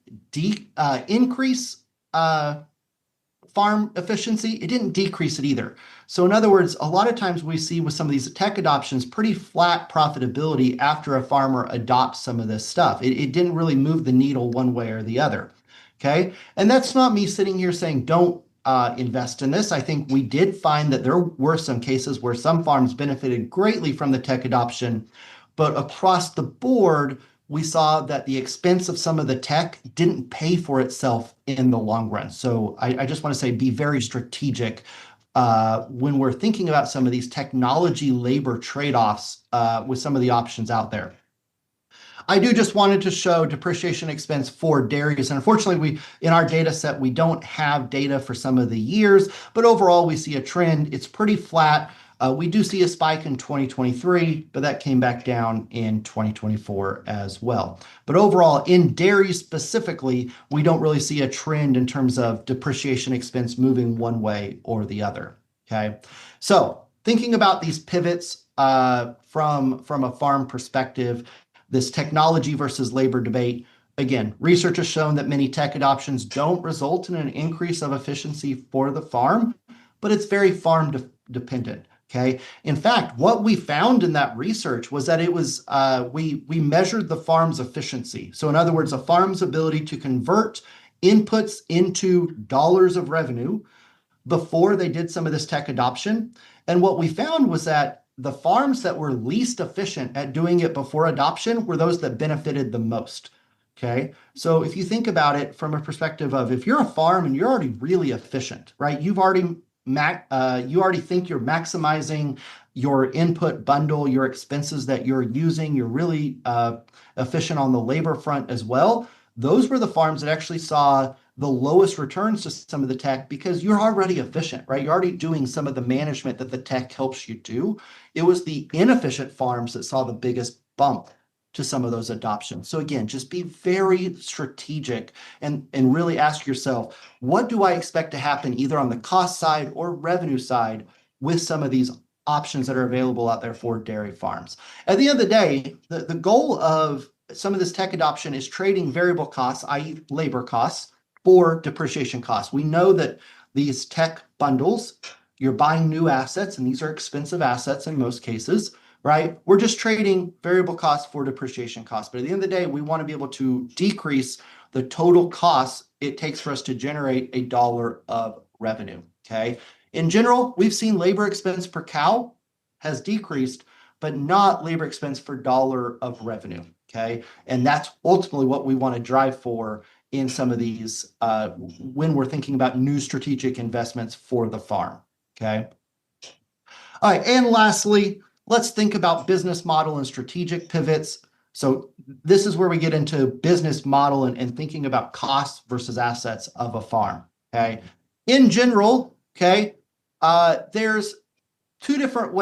increase farm efficiency, it didn't decrease it either. So in other words, a lot of times we see with some of these tech adoptions pretty flat profitability after a farmer adopts some of this stuff. It didn't really move the needle one way or the other. Okay, and that's not me sitting here saying don't invest in this. I think we did find that there were some cases where some farms benefited greatly from the tech adoption, but across the board, we saw that the expense of some of the tech didn't pay for itself in the long run. So I just want to say be very strategic when we're thinking about some of these technology labor trade-offs with some of the options out there. I do just wanted to show depreciation expense for dairies. And unfortunately, in our data set, we don't have data for some of the years, but overall we see a trend. It's pretty flat. We do see a spike in 2023, but that came back down in 2024 as well. But overall, in dairy specifically, we don't really see a trend in terms of depreciation expense moving one way or the other. Okay, so thinking about these pivots from a farm perspective, this technology versus labor debate. Again, research has shown that many tech adoptions don't result in an increase of efficiency for the farm, but it's very farm dependent. Okay. In fact, what we found in that research was that it was we measured the farm's efficiency. So in other words, a farm's ability to convert inputs into dollars of revenue before they did some of this tech adoption. And what we found was that the farms that were least efficient at doing it before adoption were those that benefited the most. Okay, so if you think about it from a perspective of if you're a farm and you're already really efficient, right? You already think you're maximizing your input bundle, your expenses that you're using. You're really efficient on the labor front as well. Those were the farms that actually saw the lowest returns to some of the tech because you're already efficient, right? You're already doing some of the management that the tech helps you do. It was the inefficient farms that saw the biggest bump to some of those adoptions. So again, just be very strategic and really ask yourself, what do I expect to happen either on the cost side or revenue side with some of these options that are available out there for dairy farms? At the end of the day, the goal of some of this tech adoption is trading variable costs, i.e. labor costs, for depreciation costs. We know that these tech bundles, you're buying new assets, and these are expensive assets in most cases, right? We're just trading variable costs for depreciation costs. But at the end of the day, we want to be able to decrease the total costs it takes for us to generate a dollar of revenue, okay? In general, we've seen labor expense per cow has decreased, but not labor expense per dollar of revenue, okay? And that's ultimately what we want to drive for in some of these when we're thinking about new strategic investments for the farm, okay? All right, and lastly, let's think about business model and strategic pivots. So this is where we get into business model and thinking about costs versus assets of a farm, okay? In general, okay, there's two different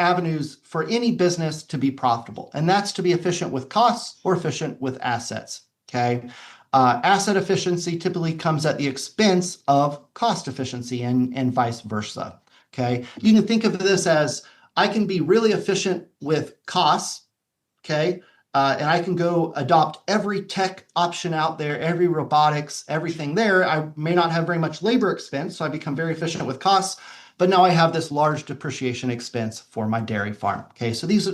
avenues for any business to be profitable, and that's to be efficient with costs or efficient with assets, okay? Asset efficiency typically comes at the expense of cost efficiency and vice versa, okay? You can think of this as I can be really efficient with costs, okay? And I can go adopt every tech option out there, every robotics, everything there. I may not have very much labor expense, so I become very efficient with costs, but now I have this large depreciation expense for my dairy farm, okay? So these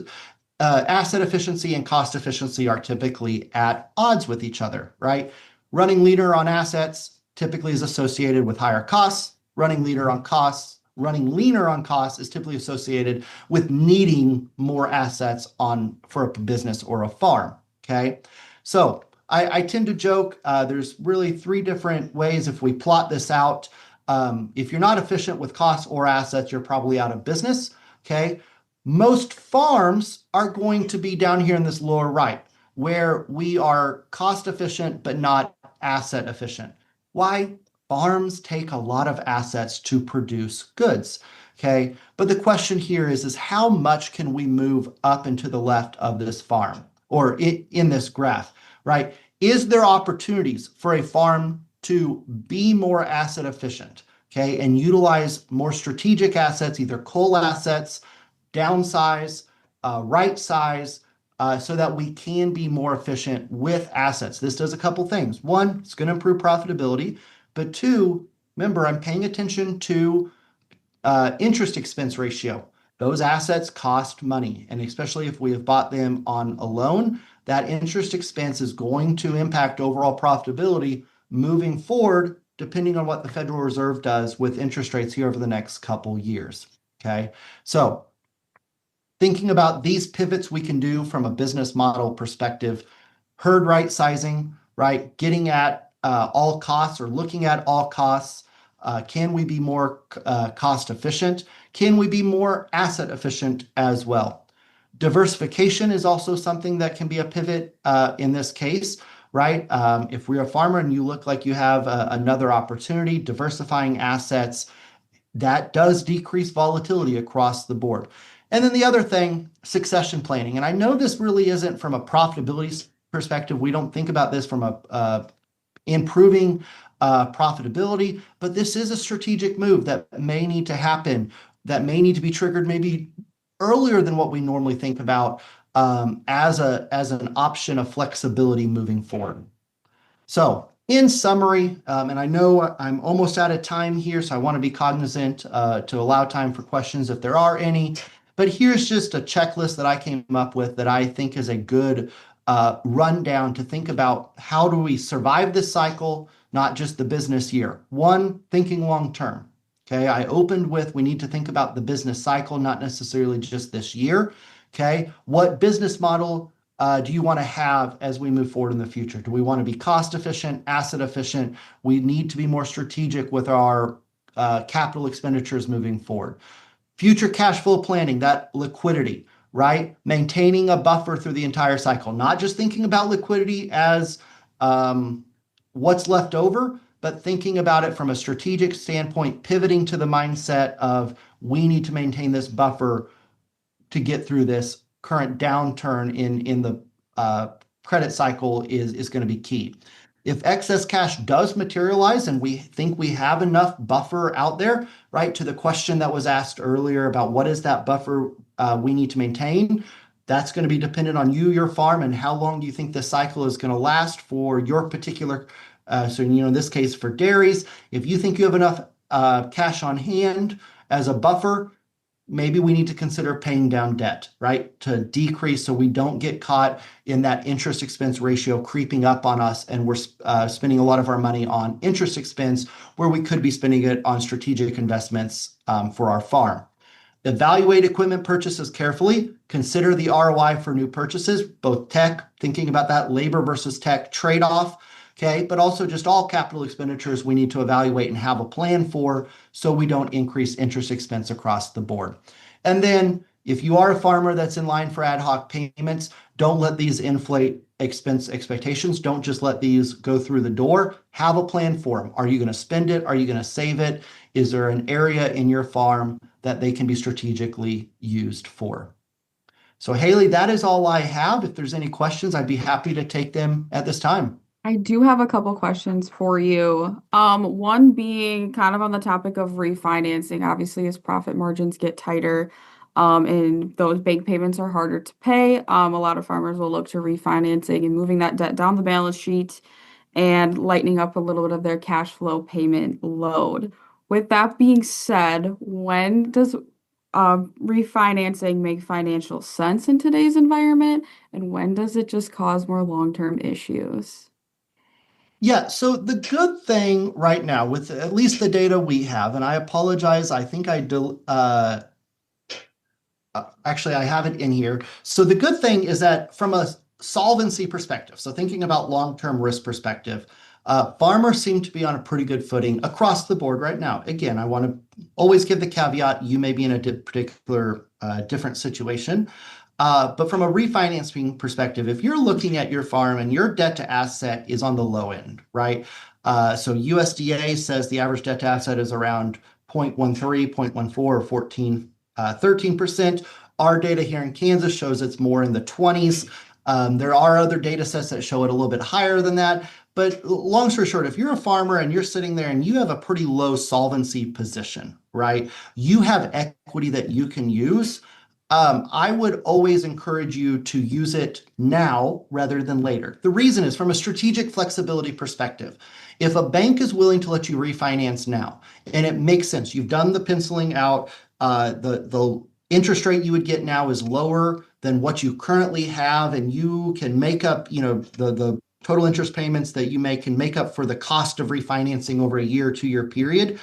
asset efficiency and cost efficiency are typically at odds with each other, right? Running leaner on assets typically is associated with higher costs. Running leaner on costs is typically associated with needing more assets for a business or a farm, okay? So I tend to joke, there's really three different ways if we plot this out. If you're not efficient with costs or assets, you're probably out of business, okay? Most farms are going to be down here in this lower right, where we are cost efficient but not asset efficient. Why? Farms take a lot of assets to produce goods, okay? But the question here is how much can we move up and to the left of this farm or in this graph, right? Is there opportunities for a farm to be more asset efficient, okay, and utilize more strategic assets, either coal assets, downsize, right size, so that we can be more efficient with assets? This does a couple things. One, it's going to improve profitability. But two, remember, I'm paying attention to interest expense ratio. Those assets cost money, and especially if we have bought them on a loan, that interest expense is going to impact overall profitability moving forward, depending on what the Federal Reserve does with interest rates here over the next couple years, okay? So thinking about these pivots we can do from a business model perspective, herd right sizing, right? Getting at all costs or looking at all costs. Can we be more cost efficient? Can we be more asset efficient as well? Diversification is also something that can be a pivot in this case, right? If we're a farmer and you look like you have another opportunity, diversifying assets, that does decrease volatility across the board. And then the other thing, succession planning. And I know this really isn't from a profitability perspective. We don't think about this from a improving profitability, but this is a strategic move that may need to happen, that may need to be triggered maybe earlier than what we normally think about as an option of flexibility moving forward. So in summary, and I know I'm almost out of time here, so I want to be cognizant to allow time for questions if there are any, but here's just a checklist that I came up with that I think is a good rundown to think about how do we survive this cycle, not just the business year. One, thinking long term. Okay, I opened with we need to think about the business cycle, not necessarily just this year. Okay, what business model do you want to have as we move forward in the future? Do we want to be cost efficient, asset efficient? We need to be more strategic with our capital expenditures moving forward. Future cash flow planning, that liquidity, right? Maintaining a buffer through the entire cycle, not just thinking about liquidity as what's left over, but thinking about it from a strategic standpoint, pivoting to the mindset of we need to maintain this buffer to get through this current downturn in the credit cycle is going to be key. If excess cash does materialize and we think we have enough buffer out there, right, to the question that was asked earlier about what is that buffer we need to maintain, that's going to be dependent on you, your farm, and how long do you think the cycle is going to last for your particular. So, in this case for dairies, if you think you have enough cash on hand as a buffer, maybe we need to consider paying down debt, right, to decrease so we don't get caught in that interest expense ratio creeping up on us and we're spending a lot of our money on interest expense where we could be spending it on strategic investments for our farm. Evaluate equipment purchases carefully. Consider the ROI for new purchases, both tech, thinking about that labor versus tech trade-off, okay, but also just all capital expenditures we need to evaluate and have a plan for so we don't increase interest expense across the board. And then if you are a farmer that's in line for ad hoc payments, don't let these inflate expense expectations. Don't just let these go through the door. Have a plan for them. Are you going to spend it? Are you going to save it? Is there an area in your farm that they can be strategically used for? So Haley, that is all I have. If there's any questions, I'd be happy to take them at this time. I do have a couple questions for you. One being kind of on the topic of refinancing. Obviously, as profit margins get tighter, and those bank payments are harder to pay, a lot of farmers will look to refinancing and moving that debt down the balance sheet and lightening up a little bit of their cash flow payment load. With that being said, when does refinancing make financial sense in today's environment, and when does it just cause more long-term issues? Yeah, so the good thing right now, with at least the data we have, and I apologize, I think actually I have it in here. So the good thing is that from a solvency perspective, so thinking about long-term risk perspective, farmers seem to be on a pretty good footing across the board right now. Again, I want to always give the caveat, you may be in a particular different situation. But from a refinancing perspective, if you're looking at your farm and your debt to asset is on the low end, right? So USDA says the average debt to asset is around 0.13, 0.14, or 13%. Our data here in Kansas shows it's more in the 20s. There are other data sets that show it a little bit higher than that. But long story short, if you're a farmer and you're sitting there and you have a pretty low solvency position, right? You have equity that you can use. I would always encourage you to use it now rather than later. The reason is from a strategic flexibility perspective. If a bank is willing to let you refinance now, and it makes sense, you've done the penciling out, the interest rate you would get now is lower than what you currently have, and you can make up, the total interest payments that you make can make up for the cost of refinancing over a year or 2-year period.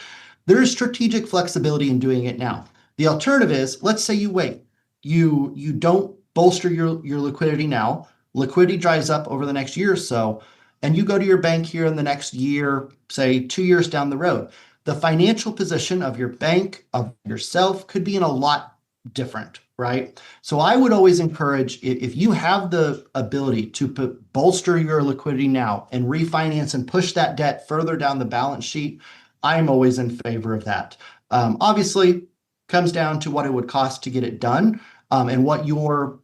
There is strategic flexibility in doing it now. The alternative is, let's say you wait. You don't bolster your liquidity now. Liquidity dries up over the next year or so, and you go to your bank here in the next year, say 2 years down the road. The financial position of your bank, of yourself, could be in a lot different, right? So I would always encourage, if you have the ability to bolster your liquidity now and refinance and push that debt further down the balance sheet, I'm always in favor of that. Obviously, comes down to what it would cost to get it done, and what your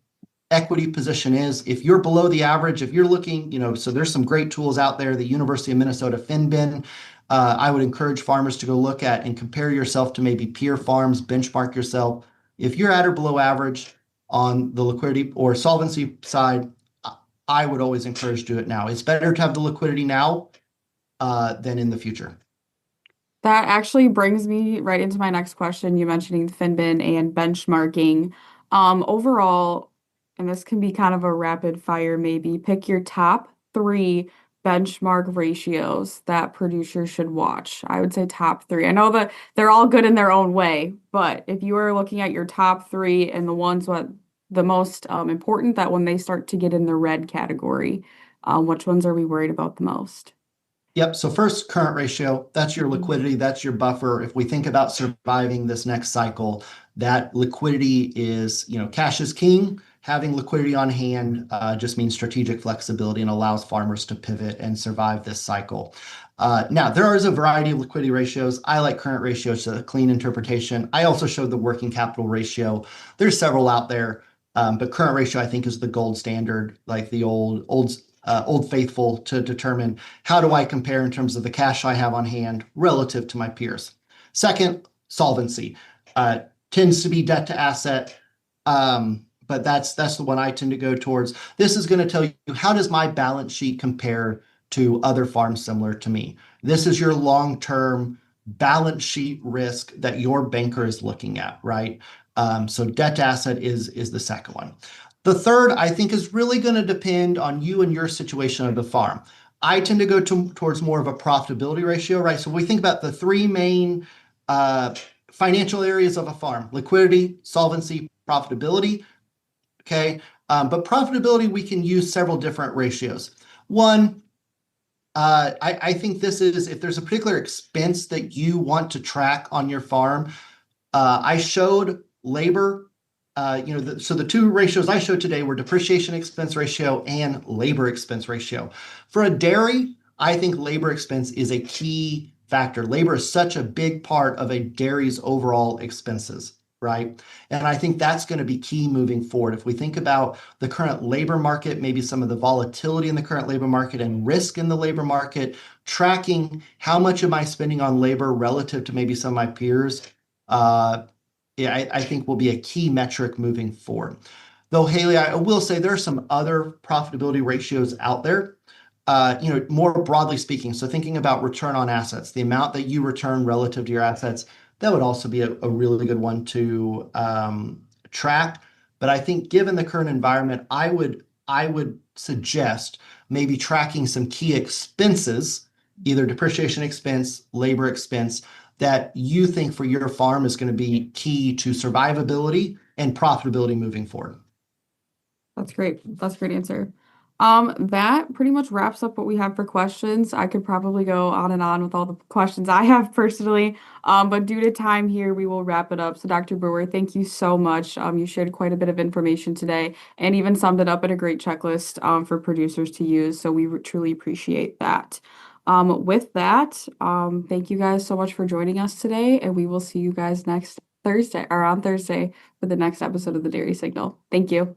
equity position is. If you're below the average, if you're looking, so there's some great tools out there, the University of Minnesota FinBin. I would encourage farmers to go look at and compare yourself to maybe peer farms, benchmark yourself. If you're at or below average on the liquidity or solvency side, I would always encourage to do it now. It's better to have the liquidity now than in the future. That actually brings me right into my next question. You mentioning FinBin and benchmarking. Overall, and this can be kind of a rapid fire maybe, pick your top 3 benchmark ratios that producers should watch. I would say top 3. I know that they're all good in their own way, but if you are looking at your top 3 and the ones what the most important, that when they start to get in the red category, which ones are we worried about the most? Yep. So first, current ratio, that's your liquidity, that's your buffer. If we think about surviving this next cycle, that liquidity is, cash is king. Having liquidity on hand just means strategic flexibility and allows farmers to pivot and survive this cycle. Now, there is a variety of liquidity ratios. I like current ratios, a clean interpretation. I also showed the working capital ratio. There's several out there. But current ratio, I think, is the gold standard, like the old faithful to determine how do I compare in terms of the cash I have on hand relative to my peers. Second, solvency tends to be debt to asset, but that's the one I tend to go towards. This is going to tell you how does my balance sheet compare to other farms similar to me. This is your long-term balance sheet risk that your banker is looking at, right? So debt to asset is the second one. The third, I think, is really going to depend on you and your situation of the farm. I tend to go towards more of a profitability ratio, right? So we think about the three main financial areas of a farm: liquidity, solvency, profitability. Okay. But profitability, we can use several different ratios. One, I think this is if there's a particular expense that you want to track on your farm. I showed labor. So the two ratios I showed today were depreciation expense ratio and labor expense ratio. For a dairy, I think labor expense is a key factor. Labor is such a big part of a dairy's overall expenses, right? And I think that's going to be key moving forward. If we think about the current labor market, maybe some of the volatility in the current labor market and risk in the labor market, tracking how much am I spending on labor relative to maybe some of my peers, yeah, I think will be a key metric moving forward. Though, Haley, I will say there are some other profitability ratios out there, more broadly speaking. So thinking about return on assets, the amount that you return relative to your assets, that would also be a really good one to track. But I think given the current environment, I would suggest maybe tracking some key expenses, either depreciation expense, labor expense, that you think for your farm is going to be key to survivability and profitability moving forward. That's great. That's a great answer. That pretty much wraps up what we have for questions. I could probably go on and on with all the questions I have personally, but due to time here, we will wrap it up. So, Dr. Brewer, thank you so much. You shared quite a bit of information today and even summed it up in a great checklist, for producers to use. So, we truly appreciate that. With that, thank you guys so much for joining us today, and we will see you guys next Thursday or on Thursday for the next episode of the Dairy Signal. Thank you.